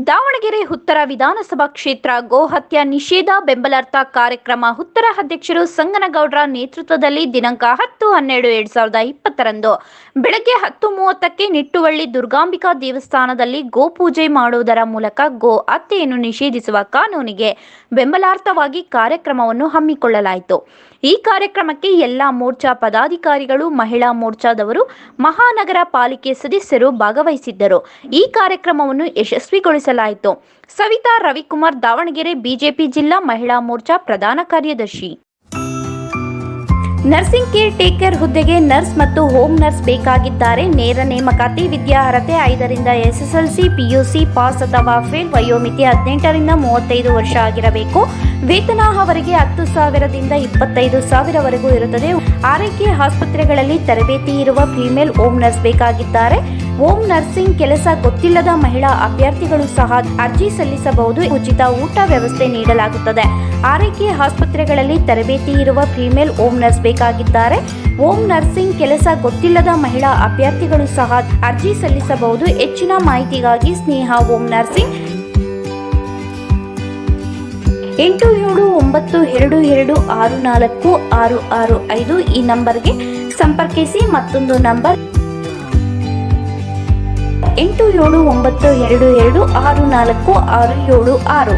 ದಾವಣಗೆರೆ ಉತ್ತರ ವಿಧಾನಸಭಾ ಕ್ಷೇತ್ರ ಗೋಹತ್ಯೆ ನಿಷೇಧ ಬೆಂಬಲಾರ್ಥ ಕಾರ್ಯಕ್ರಮ ಉತ್ತರ ಅಧ್ಯಕ್ಷರು ಸಂಗನಗೌಡರ ನೇತೃತ್ವದಲ್ಲಿ ದಿನಾಂಕ 10-12-2020 ಬೆಳಗ್ಗೆ 10:30ಕ್ಕೆ ನಿಟ್ಟುವಳ್ಳಿ ದುರ್ಗಾಂಬಿಕಾ ದೇವಸ್ಥಾನದಲ್ಲಿ ಗೋಪೂಜೆ ಮಾಡುವುದರ ಮೂಲಕ ಗೋ ಹತ್ಯೆಯನ್ನು ನಿಷೇಧಿಸುವ ಕಾನೂನಿಗೆ ಬೆಂಬಲಾರ್ಥವಾಗಿ ಕಾರ್ಯಕ್ರಮವನ್ನು ಹಮ್ಮಿಕೊಳ್ಳಲಾಯಿತು. ಈ ಕಾರ್ಯಕ್ರಮಕ್ಕೆ ಎಲ್ಲಾ ಮೋರ್ಚಾ ಪದಾಧಿಕಾರಿಗಳು, ಮಹಿಳಾ ಮೋರ್ಚಾದವರು, ಮಹಾನಗರ ಪಾಲಿಕೆ ಸದಸ್ಯರು ಭಾಗವಹಿಸಿದ್ದರು. ಈ ಕಾರ್ಯಕ್ರಮವನ್ನು ಯಶಸ್ವಿಗೊಳಿಸಲಾಯಿತು. ಸವಿತಾ ರವಿಕುಮಾರ್, ದಾವಣಗೆರೆ ಬಿಜೆಪಿ ಜಿಲ್ಲಾ ಮಹಿಳಾ ಮೋರ್ಚಾ ಪ್ರಧಾನ ಕಾರ್ಯದರ್ಶಿ. ನರ್ಸಿಂಗ್ ಕೇರ್ ಟೇಕರ್ ಹುದ್ದೆಗೆ ನರ್ಸ್ ಮತ್ತು ಹೋಮ್ ನರ್ಸ್ ಬೇಕಾಗಿದ್ದಾರೆ. ನೇರ ನೇಮಕಾತಿ. ವಿದ್ಯಾರ್ಹತೆ 5ರಿಂದ SSLC, PUC ಪಾಸ್ ಅಥವಾ ಫೇಲ್. ವಯೋಮಿತಿ 18ರಿಂದ 35 ವರ್ಷ ಆಗಿರಬೇಕು. ವೇತನ ಅವರಿಗೆ 10,000ದಿಂದ 25,000ವರೆಗೂ ಇರುತ್ತದೆ. ಆರೈಕೆ ಆಸ್ಪತ್ರೆಗಳಲ್ಲಿ ತರಬೇತಿ ಇರುವ ಫಿಮೇಲ್ ಹೋಮ್ ನರ್ಸ್ ಬೇಕಾಗಿದ್ದಾರೆ. ಹೋಮ್ ನರ್ಸಿಂಗ್ ಕೆಲಸ ಗೊತ್ತಿಲ್ಲದ ಮಹಿಳಾ ಅಭ್ಯರ್ಥಿಗಳು ಸಹ ಅರ್ಜಿ ಸಲ್ಲಿಸಬಹುದು. ಉಚಿತ ಊಟ ವ್ಯವಸ್ಥೆ ನೀಡಲಾಗುತ್ತದೆ. ಆರೈಕೆ ಆಸ್ಪತ್ರೆಗಳಲ್ಲಿ ತರಬೇತಿ ಇರುವ ಫಿಮೇಲ್ ಹೋಮ್ ನರ್ಸ್ ಬೇಕಾಗಿದ್ದಾರೆ. ಹೋಮ್ ನರ್ಸಿಂಗ್ ಕೆಲಸ ಗೊತ್ತಿಲ್ಲದ ಮಹಿಳಾ ಅಭ್ಯರ್ಥಿಗಳು ಸಹ ಅರ್ಜಿ ಸಲ್ಲಿಸಬಹುದು. ಹೆಚ್ಚಿನ ಮಾಹಿತಿಗಾಗಿ ಸ್ನೇಹ ಹೋಮ್ ನರ್ಸಿಂಗ್ 8792264665 ಈ ನಂಬರ್ಗೆ ಸಂಪರ್ಕಿಸಿ. ಮತ್ತೊಂದು ನಂಬರ್ 8792264676.